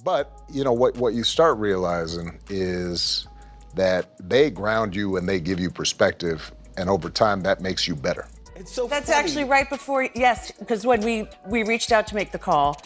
But, what you start realizing is that they ground you and they give you perspective, and over time that makes you better. It's so That's funny. actually right before, yes, because when we reached out to make the call,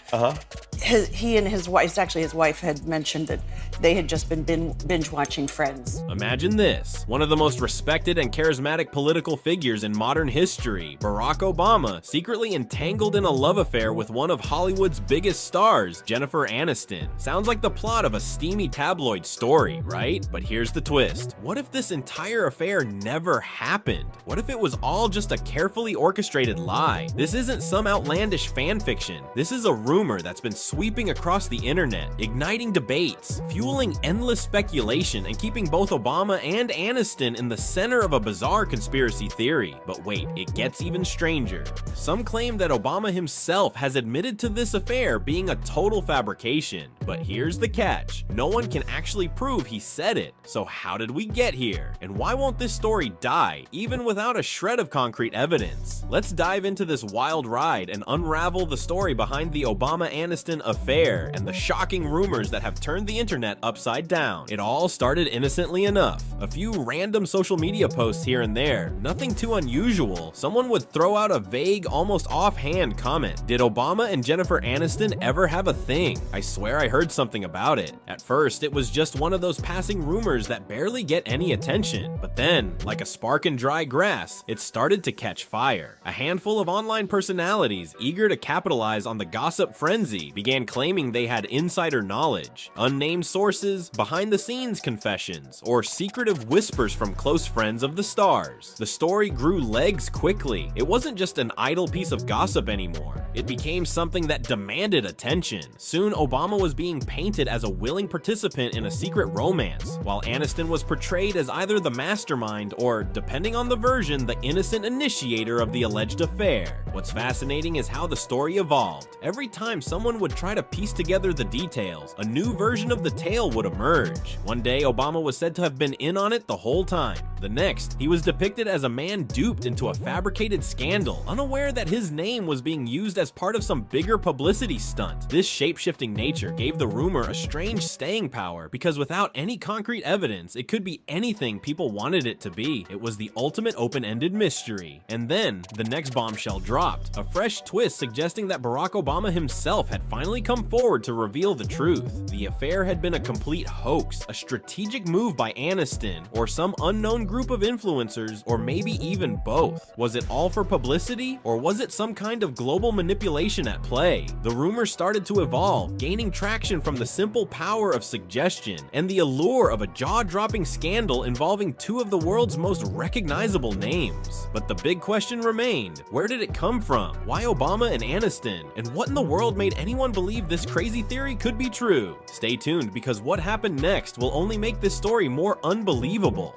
he and his wife, it's actually his wife, had mentioned that they had just been binge watching Friends. Imagine this. One of the most respected and charismatic political figures in modern history, Barack Obama, secretly entangled in a love affair with one of Hollywood's biggest stars, Jennifer Aniston. Sounds like the plot of a steamy tabloid story, right? But here's the twist. What if this entire affair never happened? What if it was all just a carefully orchestrated lie? This isn't some outlandish fan fiction. This is a rumor that's been sweeping across the internet, igniting debates, fueling endless speculation, and keeping both Obama and Aniston in the center of a bizarre conspiracy theory. But wait, it gets even stranger. Some claim that Obama himself has admitted to this affair being a total fabrication. But here's the catch. No one can actually prove he said it. So how did we get here? And why won't this story die, even without a shred of concrete evidence? Let's dive into this wild ride and unravel the story behind the Obama-Aniston affair and the shocking rumors that have turned the internet upside down. It all started innocently enough. A few random social media posts here and there, nothing too unusual. Someone would throw out a vague, almost offhand comment. Did Obama and Jennifer Aniston ever have a thing? I swear I heard something about it. At first, it was just one of those passing rumors that barely get any attention. But then, like a spark in dry grass, it started to catch fire. A handful of online personalities eager to capitalize on the gossip frenzy began claiming they had insider knowledge, unnamed sources, behind-the-scenes confessions, or secretive whispers from close friends of the stars. The story grew legs quickly. It wasn't just an idle piece of gossip anymore. It became something that demanded attention. Soon, Obama was being painted as a willing participant in a secret romance, while Aniston was portrayed as either the mastermind or, depending on the version, the innocent initiator of the alleged affair. What's fascinating is how the story evolved. Every time someone would try to piece together the details, a new version of the tale would emerge. One day, Obama was said to have been in on it the whole time. The next, he was depicted as a man duped into a fabricated scandal, unaware that his name was being used as part of some bigger publicity stunt. This shape-shifting nature gave the rumor a strange staying power because without any concrete evidence, it could be anything people wanted it to be. It was the ultimate open-ended mystery. And then, the next bombshell dropped, a fresh twist suggesting that Barack Obama himself had finally come forward to reveal the truth. The affair had been a complete hoax, a strategic move by Aniston, or some unknown group of influencers, or maybe even both. Was it all for publicity, or was it some kind of global manipulation at play? The rumors started to evolve, gaining traction from the simple power of suggestion and the allure of a jaw-dropping scandal involving two of the world's most recognizable names. But the big question remained, where did it come from? Why Obama and Aniston? And what in the world made anyone believe this crazy theory could be true? Stay tuned, because what happened next will only make this story more unbelievable.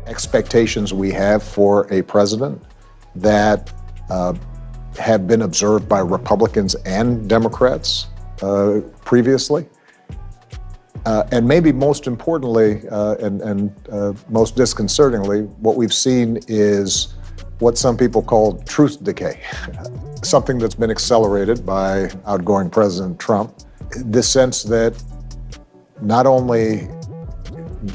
Expectations we have for a president that have been observed by Republicans and Democrats previously. And maybe most importantly and most disconcertingly, what we've seen is what some people call truth decay, something that's been accelerated by outgoing President Trump. The sense that not only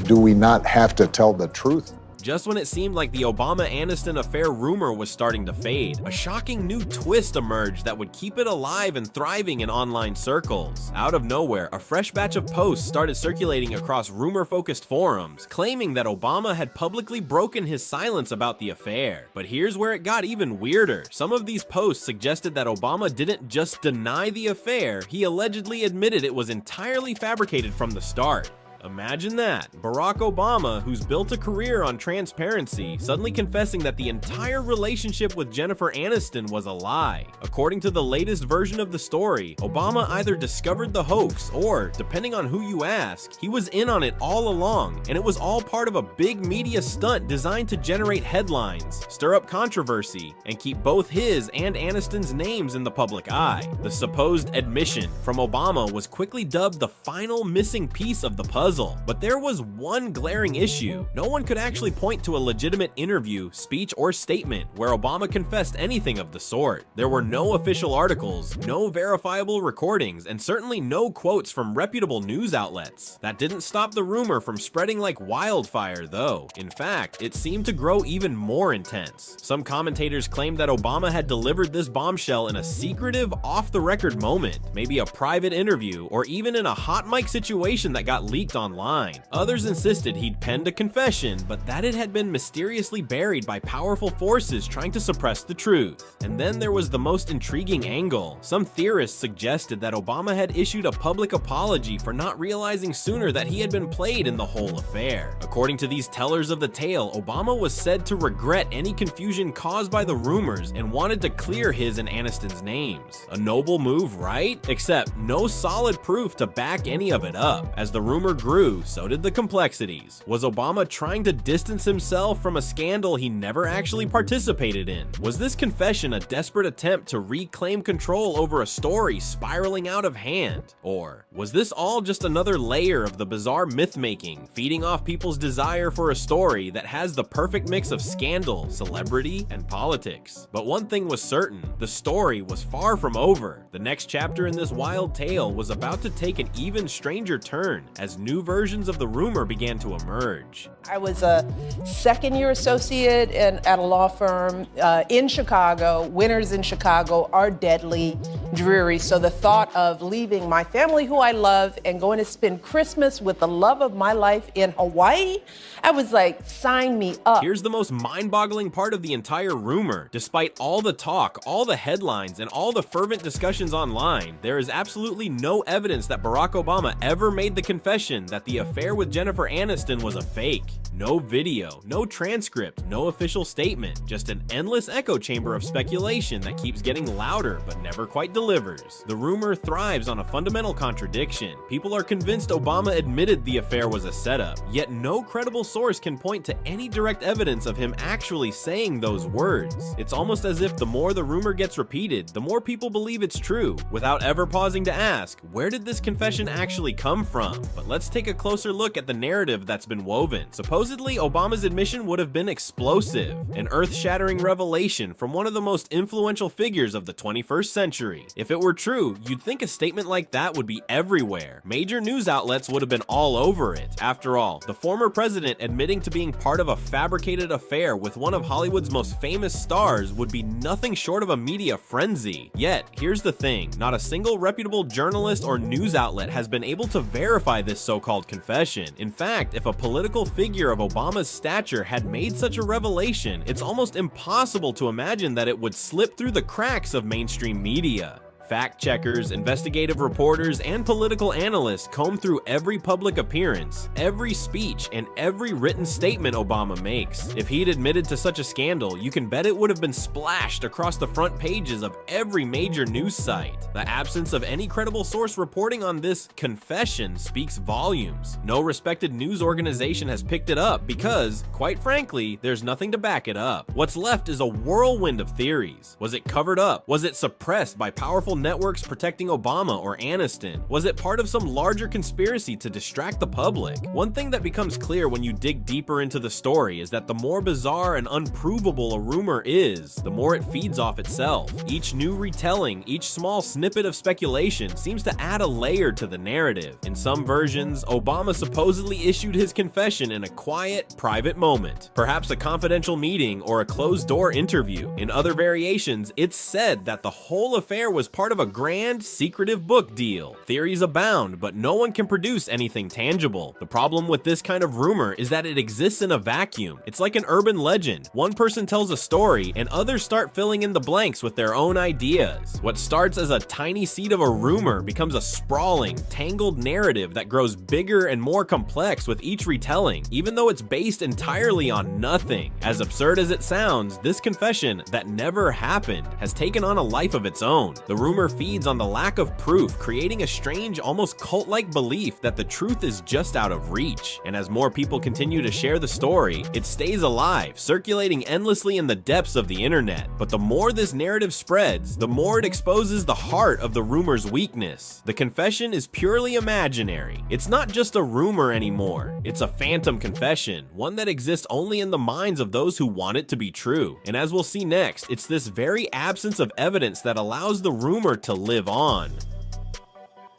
do we not have to tell the truth, Just when it seemed like the Obama-Aniston affair rumor was starting to fade, a shocking new twist emerged that would keep it alive and thriving in online circles. Out of nowhere, a fresh batch of posts started circulating across rumor-focused forums, claiming that Obama had publicly broken his silence about the affair. But here's where it got even weirder. Some of these posts suggested that Obama didn't just deny the affair, he allegedly admitted it was entirely fabricated from the start. Imagine that. Barack Obama, who's built a career on transparency, suddenly confessing that the entire relationship with Jennifer Aniston was a lie. According to the latest version of the story, Obama either discovered the hoax or, depending on who you ask, he was in on it all along, and it was all part of a big media stunt designed to generate headlines, stir up controversy, and keep both his and Aniston's names in the public eye. The supposed admission from Obama was quickly dubbed the final missing piece of the puzzle. sizzle. But there was one glaring issue. No one could actually point to a legitimate interview, speech, or statement where Obama confessed anything of the sort. There were no official articles, no verifiable recordings, and certainly no quotes from reputable news outlets. That didn't stop the rumor from spreading like wildfire, though. In fact, it seemed to grow even more intense. Some commentators claimed that Obama had delivered this bombshell in a secretive, off-the-record moment, maybe a private interview, or even in a hot mic situation that got leaked online. Others insisted he'd penned a confession, but that it had been mysteriously buried by powerful forces trying to suppress the truth. And then there was the most intriguing angle. Some theorists suggested that Obama had issued a public apology for not realizing sooner that he had been played in the whole affair. According to these tellers of the tale, Obama was said to regret any confusion caused by the rumors and wanted to clear his and Aniston's names. A noble move, right? Except no solid proof to back any of it up. As the rumor grew, so did the complexities. Was Obama trying to distance himself from a scandal he never actually participated in? Was this confession a desperate attempt to reclaim control over a story spiraling out of hand? Or was this all just another layer of the bizarre myth-making, feeding off people's desire for a story that has the perfect mix of scandal, celebrity, and politics? But one thing was certain, the story was far from over. The next chapter in this wild tale was about to take an even stranger turn as new versions of the rumor began to emerge. I was a second-year associate at a law firm in Chicago. Winters in Chicago are deadly dreary, so the thought of leaving my family who I love and going to spend Christmas with the love of my life in Hawaii, I was like, sign me up. Here's the most mind-boggling part of the entire rumor. Despite all the talk, all the headlines, and all the fervent discussions online, there is absolutely no evidence that Barack Obama ever made the confession that the affair with Jennifer Aniston was a fake. No video, no transcript, no official statement, just an endless echo chamber of speculation that keeps getting louder but never quite delivers. The rumor thrives on a fundamental contradiction. People are convinced Obama admitted the affair was a setup, yet no credible source can point to any direct evidence of him actually saying those words. It's almost as if the more the rumor gets repeated, the more people believe it's true, without ever pausing to ask, where did this confession actually come from? But let's take a closer look at the narrative that's been woven. Supposedly, Obama's admission would have been explosive, an earth-shattering revelation from one of the most influential figures of the 21st century. If it were true, you'd think a statement like that would be everywhere. Major news outlets would have been all over it. After all, the former president admitting to being part of a fabricated affair with one of Hollywood's most famous stars would be nothing short of a media frenzy. Yet, here's the thing, not a single reputable journalist or news outlet has been able to verify this so-called confession. In fact, if a political figure of Obama's stature had made such a revelation, it's almost impossible to imagine that it would slip through the cracks of mainstream media. Fact checkers, investigative reporters, and political analysts comb through every public appearance, every speech, and every written statement Obama makes. If he'd admitted to such a scandal, you can bet it would have been splashed across the front pages of every major news site. The absence of any credible source reporting on this confession speaks volumes. No respected news organization has picked it up because, quite frankly, there's nothing to back it up. What's left is a whirlwind of theories. Was it covered up? Was it suppressed by powerful networks protecting Obama or Aniston? Was it part of some larger conspiracy to distract the public? One thing that becomes clear when you dig deeper into the story is that the more bizarre and unprovable a rumor is, the more it feeds off itself. Each new retelling, each small snippet of speculation seems to add a layer to the narrative. In some versions, Obama supposedly issued his confession in a quiet, private moment, perhaps a confidential meeting or a closed-door interview. In other variations, it's said that the whole affair was part of a grand, secretive book deal. Theories abound, but no one can produce anything tangible. The problem with this kind of rumor is that it exists in a vacuum. It's like an urban legend. One person tells a story, and others start filling in the blanks with their own ideas. What starts as a tiny seed of a rumor becomes a sprawling, tangled narrative that grows bigger and more complex with each retelling, even though it's based entirely on nothing. As absurd as it sounds, this confession that never happened has taken on a life of its own. The rumor rumor feeds on the lack of proof, creating a strange, almost cult-like belief that the truth is just out of reach. And as more people continue to share the story, it stays alive, circulating endlessly in the depths of the internet. But the more this narrative spreads, the more it exposes the heart of the rumor's weakness. The confession is purely imaginary. It's not just a rumor anymore. It's a phantom confession, one that exists only in the minds of those who want it to be true. And as we'll see next, it's this very absence of evidence that allows the rumor to live on.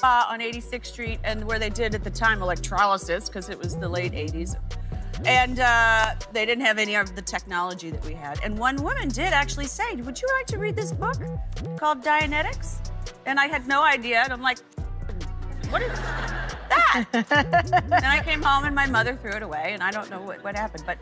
On 86th Street, and where they did at the time electrolysis, because it was the late 80s. And they didn't have any of the technology that we had. And one woman did actually say, would you like to read this book called Dianetics? And I had no idea. And I'm like, what is that? Then I came home and my mother threw it away, and I don't know what happened. But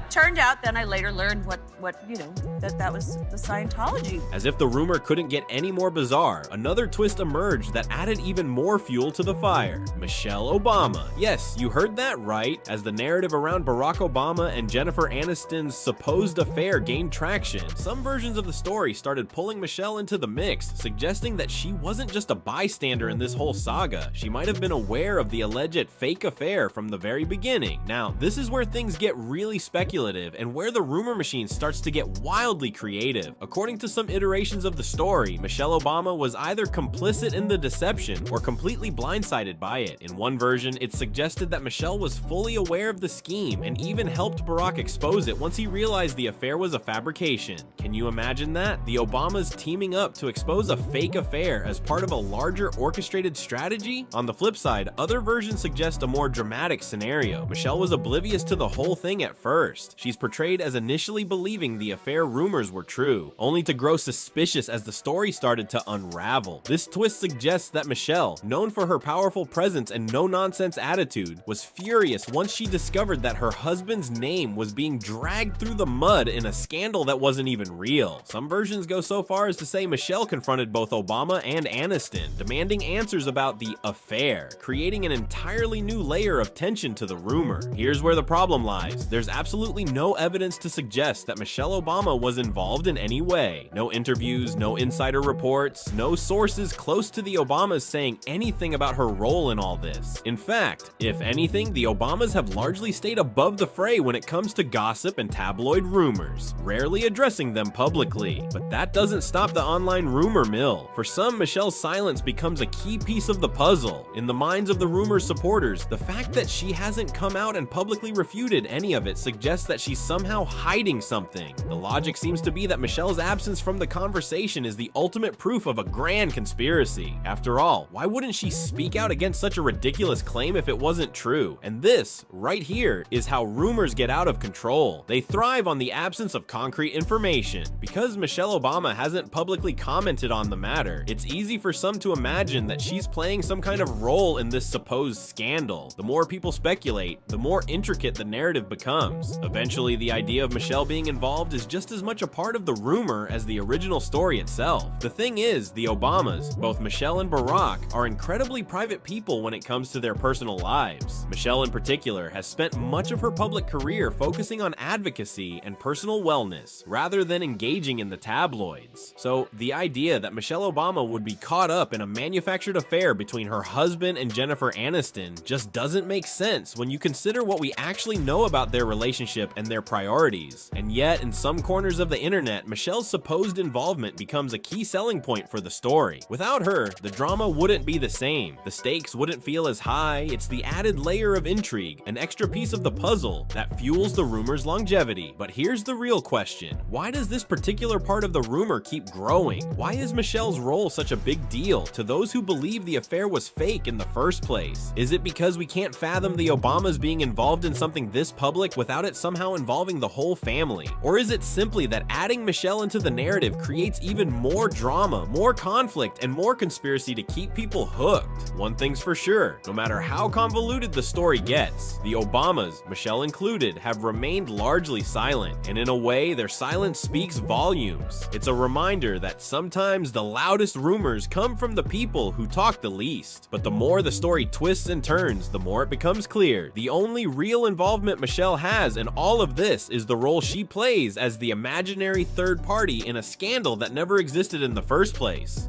turned out then I later learned what that was the Scientology. As if the rumor couldn't get any more bizarre, another twist emerged that added even more fuel to the fire. Michelle Obama. Yes, you heard that right. As the narrative around Barack Obama and Jennifer Aniston's supposed affair gained traction, some versions of the story started pulling Michelle into the mix, suggesting that she wasn't just a bystander in this whole saga. She might have been aware of the alleged fake affair from the very beginning. Now, this is where things get really speculative and where the rumor machine starts to get wildly creative. According to some iterations of the story, Michelle Obama was either complicit in the deception or completely blindsided by it. In one version, it suggested that Michelle was fully aware of the scheme and even helped Barack expose it once he realized the affair was a fabrication. Can you imagine that? The Obamas teaming up to expose a fake affair as part of a larger orchestrated strategy? On the flip side, other versions suggest a more dramatic scenario. Michelle was oblivious to the whole thing at first. She's portrayed as initially believing the affair rumors were true, only to grow suspicious as the story started to unravel. This twist suggests that Michelle, known for her powerful presence and no-nonsense attitude, was furious once she discovered that her husband's name was being dragged through the mud in a scandal that wasn't even real. Some versions go so far as to say Michelle confronted both Obama and Aniston, demanding answers about the affair, creating an entirely new layer of tension to the rumor. Here's where the problem lies. There's absolutely no evidence to suggest that Michelle Obama was involved in any way. No interviews, no insider reports, no sources close to the Obamas saying anything about her role in all this. In fact, if anything, the Obamas have largely stayed above the fray when it comes to gossip and tabloid rumors, rarely addressing them publicly. But that doesn't stop the online rumor mill. For some, Michelle's silence becomes a key piece of the puzzle. In the minds of the rumor's supporters, the fact that she hasn't come out and publicly refuted any of it suggests that she's somehow hiding something. The logic seems to be that Michelle's absence from the conversation is the ultimate proof of a grand conspiracy. After all, why wouldn't she speak out against such a ridiculous claim if it wasn't true? And this, right here, is how rumors get out of control. They thrive on the absence of concrete information. Because Michelle Obama hasn't publicly commented on the matter, it's easy for some to imagine that she's playing some kind of role in this supposed scandal. The more people speculate, the more intricate the narrative becomes. Eventually, the idea of Michelle being involved is just as much a part of the rumor as the original story itself. The thing is, the Obamas, both Michelle and Barack, are incredibly private people when it comes to their personal lives. Michelle in particular has spent much of her public career focusing on advocacy and personal wellness, rather than engaging in the tabloids. So the idea that Michelle Obama would be caught up in a manufactured affair between her husband and Jennifer Aniston just doesn't make sense when you consider what we actually know about their relationship and their priorities. And yet, in some corners of the internet, Michelle's supposed involvement becomes a key selling point for the story. Without her, the drama wouldn't be the same. The stakes wouldn't feel as high. It's the added layer of intrigue, an extra piece of the puzzle that fuels the rumor's longevity. But here's the real question. Why does this particular part of the rumor keep growing? Why is Michelle's role such a big deal to those who believe the affair was fake in the first place? Is it because we can't fathom the Obamas being involved in something this public without it somehow involving the whole family? Or is it simply that adding Michelle into the narrative creates even more drama, more conflict, and more conspiracy to keep people hooked? One thing's for sure, no matter how convoluted the story gets, the Obamas, Michelle included, have remained largely silent, and in a way, their silence speaks volumes. It's a reminder that sometimes the loudest rumors come from the people who talk the least. But the more the story twists and turns, the more it becomes clear the only real involvement Michelle has in all of this is the role she plays as the imaginary third party in a scandal that never existed in the first place.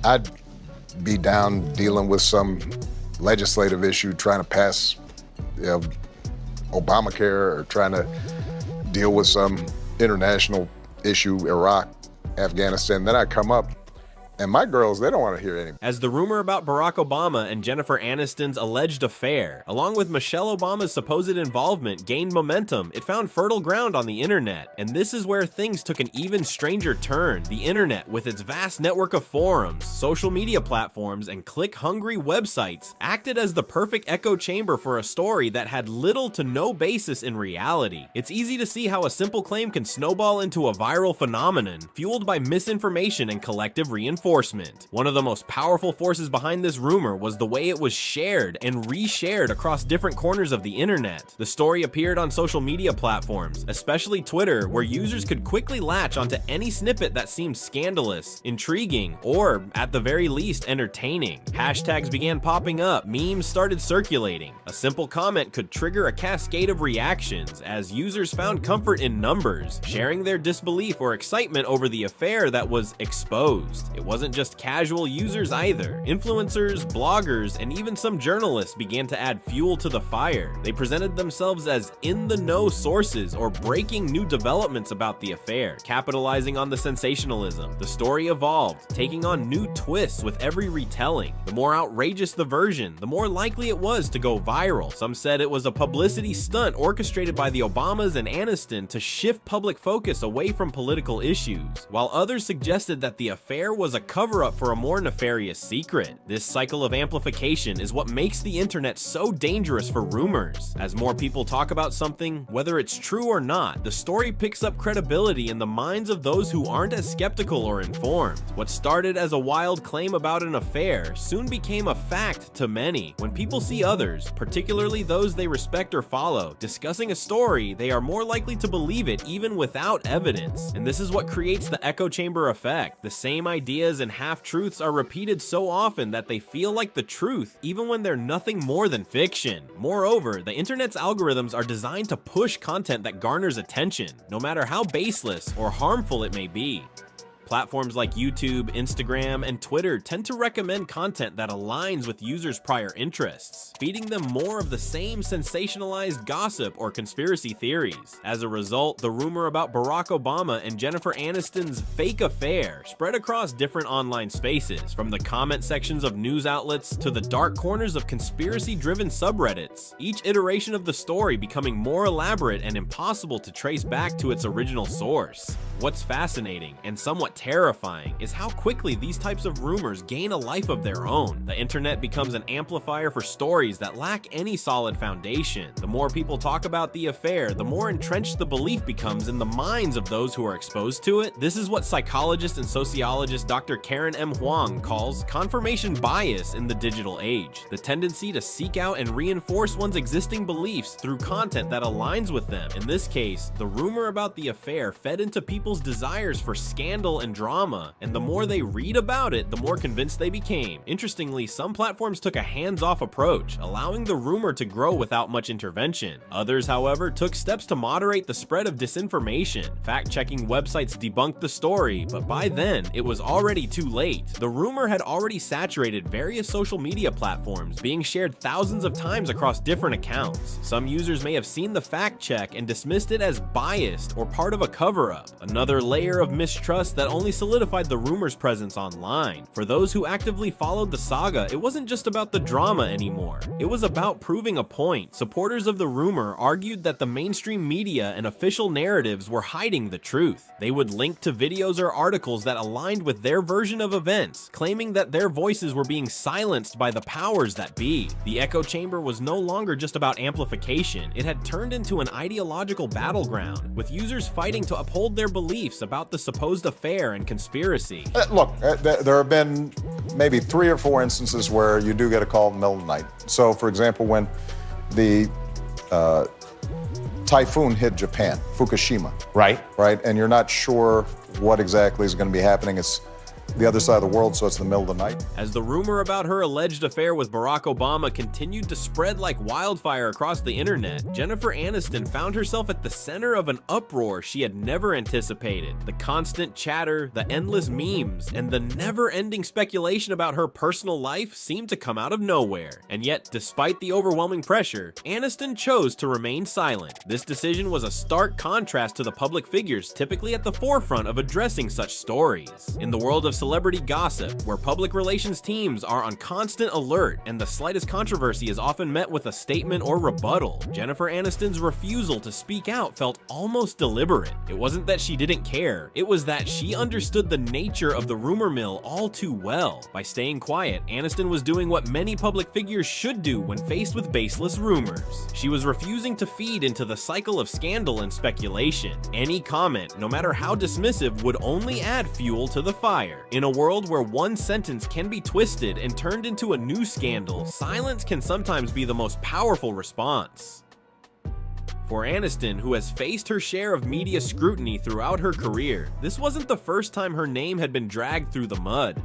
I'd be down dealing with some legislative issue, trying to pass, Obamacare, or trying to deal with some international issue, Iraq, Afghanistan. Then I come up, and my girls, they don't want to hear anything. As the rumor about Barack Obama and Jennifer Aniston's alleged affair, along with Michelle Obama's supposed involvement, gained momentum, it found fertile ground on the internet. And this is where things took an even stranger turn. The internet, with its vast network of forums, social media platforms, and click-hungry websites, acted as the perfect echo chamber for a story that had little to no basis in reality. It's easy to see how a simple claim can snowball into a viral phenomenon, fueled by misinformation and collective reinforcement. One of the most powerful forces behind this rumor was the way it was shared and reshared across different corners of the internet. The story appeared on social media platforms, especially Twitter, where users could quickly latch onto any snippet that seemed scandalous, intriguing, or, at the very least, entertaining. Hashtags began popping up, memes started circulating. A simple comment could trigger a cascade of reactions as users found comfort in numbers, sharing their disbelief or excitement over the affair that was exposed. It wasn't just casual users either. Influencers, bloggers, and even some journalists began to add fuel to the fire. They presented themselves as in-the-know sources or breaking new developments about the affair, capitalizing on the sensationalism. The story evolved, taking on new twists with every retelling. The more outrageous the version, the more likely it was to go viral. Some said it was a publicity stunt orchestrated by the Obamas and Aniston to shift public focus away from political issues, while others suggested that the affair was a cover-up for a more nefarious secret. This cycle of amplification is what makes the internet so dangerous for rumors. As more people talk about something, whether it's true or not, the story picks up credibility in the minds of those who aren't as skeptical or informed. What started as a wild claim about an affair soon became a fact to many. When people see others, particularly those they respect or follow, discussing a story, they are more likely to believe it even without evidence. And this is what creates the echo chamber effect. The same ideas and half-truths are repeated so often that they feel like the truth even when they're nothing more than fiction. Moreover, the internet's algorithms are designed to push content that garners attention, no matter how baseless or harmful it may be. Platforms like YouTube, Instagram, and Twitter tend to recommend content that aligns with users' prior interests, feeding them more of the same sensationalized gossip or conspiracy theories. As a result, the rumor about Barack Obama and Jennifer Aniston's fake affair spread across different online spaces, from the comment sections of news outlets to the dark corners of conspiracy-driven subreddits, each iteration of the story becoming more elaborate and impossible to trace back to its original source. What's fascinating and somewhat terrifying is how quickly these types of rumors gain a life of their own. The internet becomes an amplifier for stories that lack any solid foundation. The more people talk about the affair, the more entrenched the belief becomes in the minds of those who are exposed to it. This is what psychologist and sociologist Dr. Karen M. Huang calls confirmation bias in the digital age, the tendency to seek out and reinforce one's existing beliefs through content that aligns with them. In this case, the rumor about the affair fed into people's desires for scandal and drama, and the more they read about it, the more convinced they became. Interestingly, some platforms took a hands-off approach, allowing the rumor to grow without much intervention. Others, however, took steps to moderate the spread of disinformation. Fact-checking websites debunked the story, but by then, it was already too late. The rumor had already saturated various social media platforms, being shared thousands of times across different accounts. Some users may have seen the fact-check and dismissed it as biased or part of a cover-up, another layer of mistrust that only solidified the rumor's presence online. For those who actively followed the saga, it wasn't just about the drama anymore. It was about proving a point. Supporters of the rumor argued that the mainstream media and official narratives were hiding the truth. They would link to videos or articles that aligned with their version of events, claiming that their voices were being silenced by the powers that be. The echo chamber was no longer just about amplification. It had turned into an ideological battleground, with users fighting to uphold their beliefs about the supposed affair and conspiracy. Look, there have been maybe 3 or 4 instances where you do get a call in the middle of the night. So, for example, when the typhoon hit Japan, Fukushima. Right. Right, and you're not sure what exactly is going to be happening. It's the other side of the world, so it's the middle of the night. As the rumor about her alleged affair with Barack Obama continued to spread like wildfire across the internet, Jennifer Aniston found herself at the center of an uproar she had never anticipated. The constant chatter, the endless memes, and the never-ending speculation about her personal life seemed to come out of nowhere. And yet, despite the overwhelming pressure, Aniston chose to remain silent. This decision was a stark contrast to the public figures typically at the forefront of addressing such stories. In the world of celebrity gossip, where public relations teams are on constant alert and the slightest controversy is often met with a statement or rebuttal, Jennifer Aniston's refusal to speak out felt almost deliberate. It wasn't that she didn't care, it was that she understood the nature of the rumor mill all too well. By staying quiet, Aniston was doing what many public figures should do when faced with baseless rumors. She was refusing to feed into the cycle of scandal and speculation. Any comment, no matter how dismissive, would only add fuel to the fire. In a world where one sentence can be twisted and turned into a new scandal, silence can sometimes be the most powerful response. For Aniston, who has faced her share of media scrutiny throughout her career, this wasn't the first time her name had been dragged through the mud.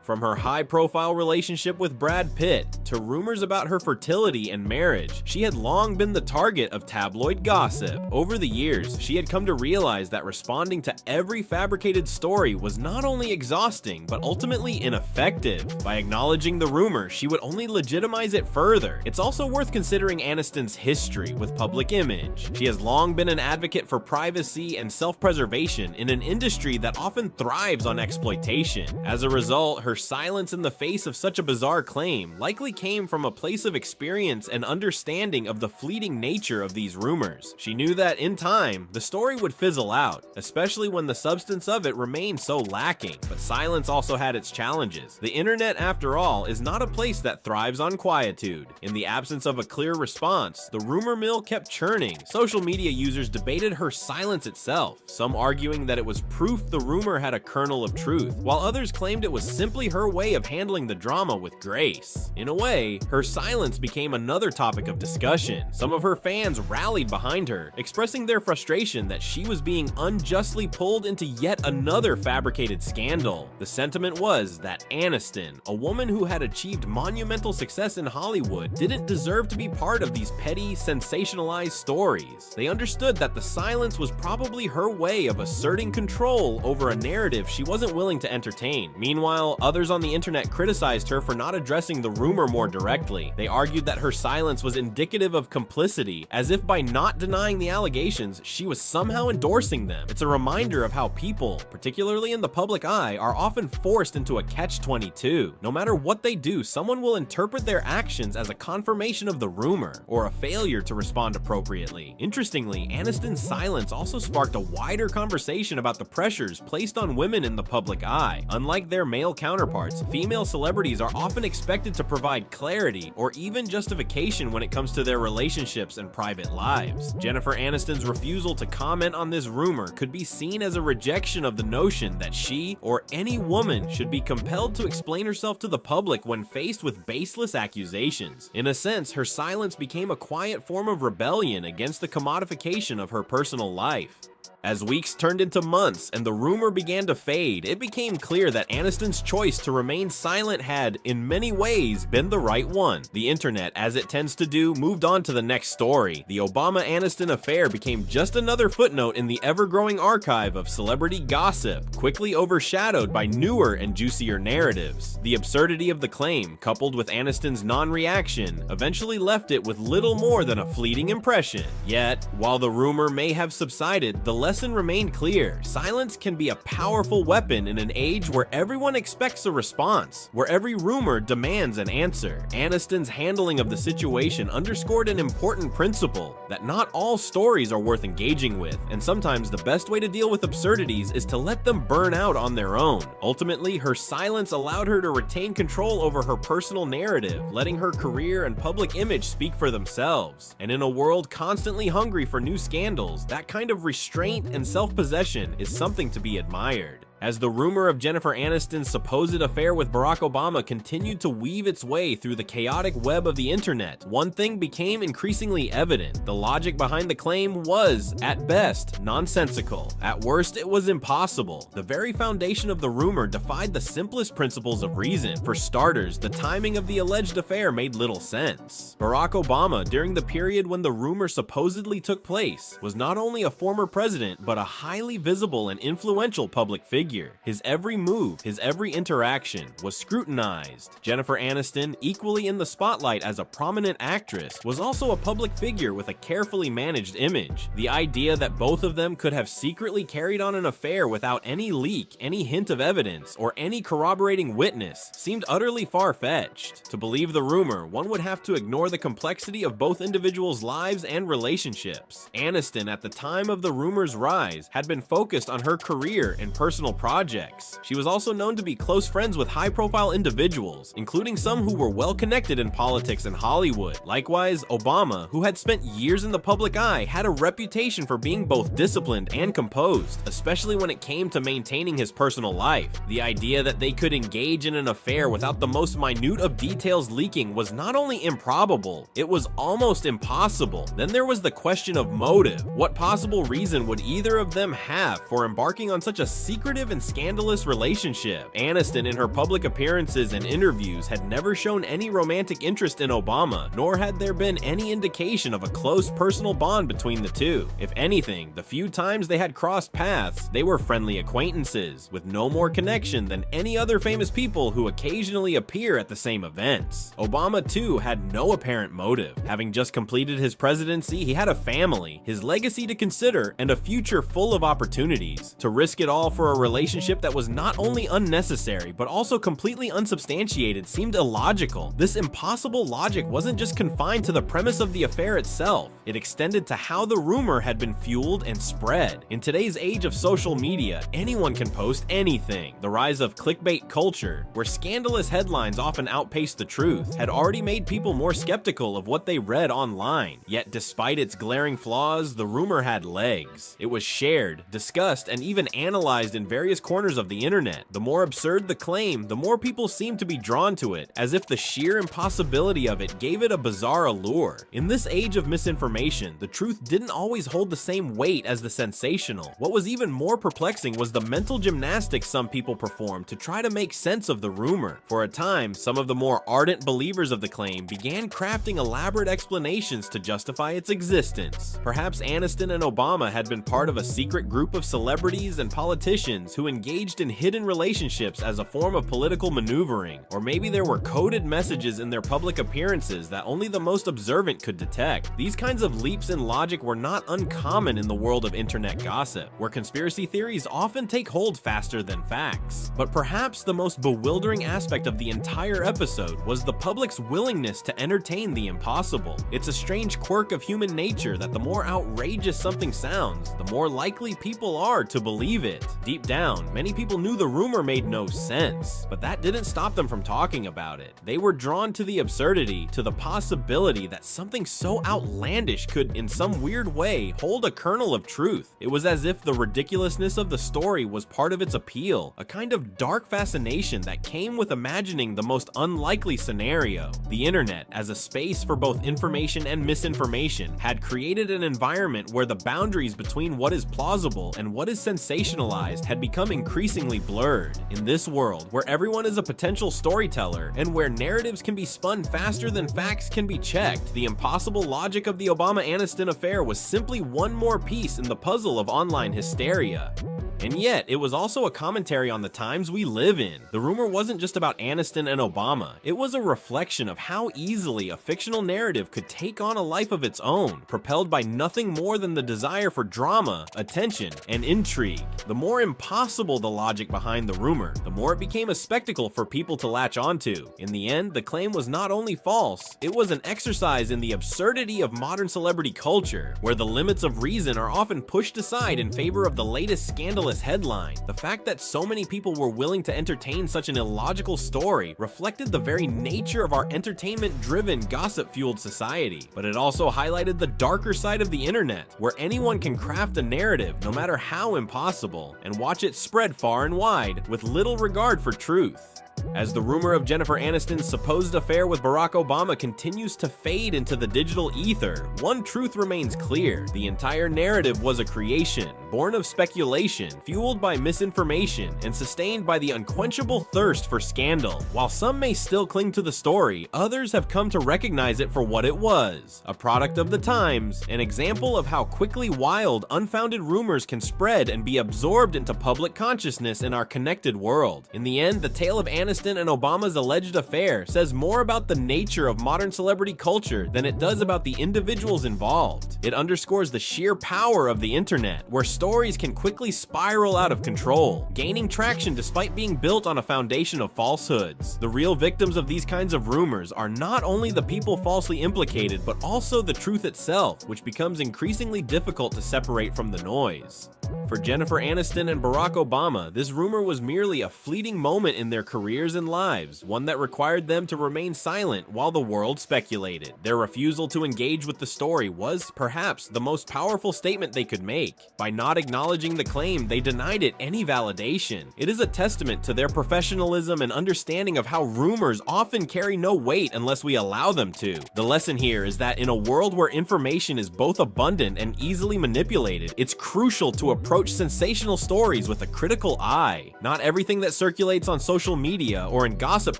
From her high-profile relationship with Brad Pitt to rumors about her fertility and marriage, she had long been the target of tabloid gossip. Over the years, she had come to realize that responding to every fabricated story was not only exhausting, but ultimately ineffective. By acknowledging the rumor, she would only legitimize it further. It's also worth considering Aniston's history with public image. She has long been an advocate for privacy and self-preservation in an industry that often thrives on exploitation. As a result, her silence in the face of such a bizarre claim likely came from a place of experience and understanding of the fleeting nature of these rumors. She knew that in time, the story would fizzle out, especially when the substance of it remained so lacking. But silence also had its challenges. The internet, after all, is not a place that thrives on quietude. In the absence of a clear response, the rumor mill kept churning. Social media users debated her silence itself, some arguing that it was proof the rumor had a kernel of truth, while others claimed it was simply her way of handling the drama with grace. In a way, her silence became another topic of discussion. Some of her fans rallied behind her, expressing their frustration that she was being unjustly pulled into yet another fabricated scandal. The sentiment was that Aniston, a woman who had achieved monumental success in Hollywood, didn't deserve to be part of these petty, sensationalized stories. They understood that the silence was probably her way of asserting control over a narrative she wasn't willing to entertain. Meanwhile, others on the internet criticized her for not addressing the rumor more directly. They argued that her silence was indicative of complicity, as if by not denying the allegations, she was somehow endorsing them. It's a reminder of how people, particularly in the public eye, are often forced into a catch-22. No matter what they do, someone will interpret their actions as a confirmation of the rumor, or a failure to respond appropriately. Interestingly, Aniston's silence also sparked a wider conversation about the pressures placed on women in the public eye. Unlike their male counterparts, female celebrities are often expected to provide clarity or even justification when it comes to their relationships and private lives. Jennifer Aniston's refusal to comment on this rumor could be seen as a rejection of the notion that she or any woman should be compelled to explain herself to the public when faced with baseless accusations. In a sense, her silence became a quiet form of rebellion against the commodification of her personal life. As weeks turned into months and the rumor began to fade, it became clear that Aniston's choice to remain silent had, in many ways, been the right one. The internet, as it tends to do, moved on to the next story. The Obama-Aniston affair became just another footnote in the ever-growing archive of celebrity gossip, quickly overshadowed by newer and juicier narratives. The absurdity of the claim, coupled with Aniston's non-reaction, eventually left it with little more than a fleeting impression. Yet, while the rumor may have subsided, the lesson remained clear. Silence can be a powerful weapon in an age where everyone expects a response, where every rumor demands an answer. Aniston's handling of the situation underscored an important principle, that not all stories are worth engaging with, and sometimes the best way to deal with absurdities is to let them burn out on their own. Ultimately, her silence allowed her to retain control over her personal narrative, letting her career and public image speak for themselves. And in a world constantly hungry for new scandals, that kind of restraint and self-possession is something to be admired. As the rumor of Jennifer Aniston's supposed affair with Barack Obama continued to weave its way through the chaotic web of the internet, one thing became increasingly evident. The logic behind the claim was, at best, nonsensical. At worst, it was impossible. The very foundation of the rumor defied the simplest principles of reason. For starters, the timing of the alleged affair made little sense. Barack Obama, during the period when the rumor supposedly took place, was not only a former president, but a highly visible and influential public figure. His every move, his every interaction was scrutinized. Jennifer Aniston, equally in the spotlight as a prominent actress, was also a public figure with a carefully managed image. The idea that both of them could have secretly carried on an affair without any leak, any hint of evidence, or any corroborating witness seemed utterly far-fetched. To believe the rumor, one would have to ignore the complexity of both individuals' lives and relationships. Aniston, at the time of the rumor's rise, had been focused on her career and personal projects. She was also known to be close friends with high-profile individuals, including some who were well-connected in politics and Hollywood. Likewise, Obama, who had spent years in the public eye, had a reputation for being both disciplined and composed, especially when it came to maintaining his personal life. The idea that they could engage in an affair without the most minute of details leaking was not only improbable, it was almost impossible. Then there was the question of motive. What possible reason would either of them have for embarking on such a secretive and scandalous relationship? Aniston, in her public appearances and interviews, had never shown any romantic interest in Obama, nor had there been any indication of a close personal bond between the two. If anything, the few times they had crossed paths, they were friendly acquaintances, with no more connection than any other famous people who occasionally appear at the same events. Obama, too, had no apparent motive. Having just completed his presidency, he had a family, his legacy to consider, and a future full of opportunities. To risk it all for a relationship that was not only unnecessary, but also completely unsubstantiated seemed illogical. This impossible logic wasn't just confined to the premise of the affair itself. It extended to how the rumor had been fueled and spread. In today's age of social media, anyone can post anything. The rise of clickbait culture, where scandalous headlines often outpace the truth, had already made people more skeptical of what they read online. Yet despite its glaring flaws, the rumor had legs. It was shared, discussed, and even analyzed in various corners of the internet. The more absurd the claim, the more people seemed to be drawn to it, as if the sheer impossibility of it gave it a bizarre allure. In this age of misinformation, the truth didn't always hold the same weight as the sensational. What was even more perplexing was the mental gymnastics some people performed to try to make sense of the rumor. For a time, some of the more ardent believers of the claim began crafting elaborate explanations to justify its existence. Perhaps Aniston and Obama had been part of a secret group of celebrities and politicians who engaged in hidden relationships as a form of political maneuvering, or maybe there were coded messages in their public appearances that only the most observant could detect. These kinds of leaps in logic were not uncommon in the world of internet gossip, where conspiracy theories often take hold faster than facts. But perhaps the most bewildering aspect of the entire episode was the public's willingness to entertain the impossible. It's a strange quirk of human nature that the more outrageous something sounds, the more likely people are to believe it. Deep down, many people knew the rumor made no sense, but that didn't stop them from talking about it. They were drawn to the absurdity, to the possibility that something so outlandish could, in some weird way, hold a kernel of truth. It was as if the ridiculousness of the story was part of its appeal, a kind of dark fascination that came with imagining the most unlikely scenario. The internet, as a space for both information and misinformation, had created an environment where the boundaries between what is plausible and what is sensationalized had become increasingly blurred. In this world, where everyone is a potential storyteller, and where narratives can be spun faster than facts can be checked, the impossible logic of the Obama-Aniston affair was simply one more piece in the puzzle of online hysteria. And yet, it was also a commentary on the times we live in. The rumor wasn't just about Aniston and Obama. It was a reflection of how easily a fictional narrative could take on a life of its own, propelled by nothing more than the desire for drama, attention, and intrigue. The more impossible the logic behind the rumor, the more it became a spectacle for people to latch onto. In the end, the claim was not only false, it was an exercise in the absurdity of modern celebrity culture, where the limits of reason are often pushed aside in favor of the latest scandalous scandalous headline. The fact that so many people were willing to entertain such an illogical story reflected the very nature of our entertainment-driven, gossip-fueled society. But it also highlighted the darker side of the internet, where anyone can craft a narrative, no matter how impossible, and watch it spread far and wide, with little regard for truth. As the rumor of Jennifer Aniston's supposed affair with Barack Obama continues to fade into the digital ether, one truth remains clear: the entire narrative was a creation, born of speculation, fueled by misinformation, and sustained by the unquenchable thirst for scandal. While some may still cling to the story, others have come to recognize it for what it was: a product of the times, an example of how quickly wild, unfounded rumors can spread and be absorbed into public consciousness in our connected world. In the end, the tale of Aniston and Obama's alleged affair says more about the nature of modern celebrity culture than it does about the individuals involved. It underscores the sheer power of the internet, where stories can quickly spiral out of control, gaining traction despite being built on a foundation of falsehoods. The real victims of these kinds of rumors are not only the people falsely implicated, but also the truth itself, which becomes increasingly difficult to separate from the noise. For Jennifer Aniston and Barack Obama, this rumor was merely a fleeting moment in their careers and lives, one that required them to remain silent while the world speculated. Their refusal to engage with the story was, perhaps, the most powerful statement they could make. By not acknowledging the claim, they denied it any validation. It is a testament to their professionalism and understanding of how rumors often carry no weight unless we allow them to. The lesson here is that in a world where information is both abundant and easily manipulated, it's crucial to approach sensational stories with a critical eye. Not everything that circulates on social media or in gossip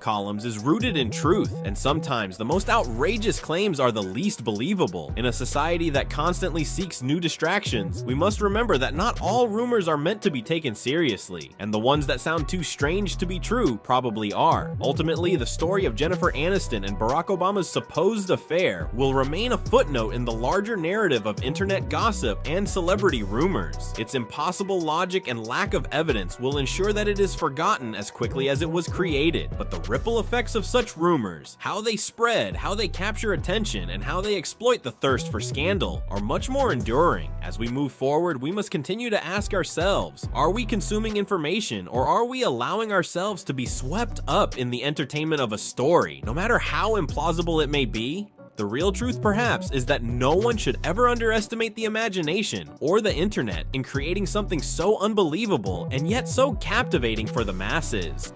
columns is rooted in truth, and sometimes the most outrageous claims are the least believable. In a society that constantly seeks new distractions, we must remember that not all rumors are meant to be taken seriously, and the ones that sound too strange to be true probably are. Ultimately, the story of Jennifer Aniston and Barack Obama's supposed affair will remain a footnote in the larger narrative of internet gossip and celebrity rumors. Its impossible logic and lack of evidence will ensure that it is forgotten as quickly as it was created, but the ripple effects of such rumors, how they spread, how they capture attention, and how they exploit the thirst for scandal are much more enduring. As we move forward, we must continue to ask ourselves, are we consuming information, or are we allowing ourselves to be swept up in the entertainment of a story, no matter how implausible it may be? The real truth, perhaps, is that no one should ever underestimate the imagination or the internet in creating something so unbelievable and yet so captivating for the masses.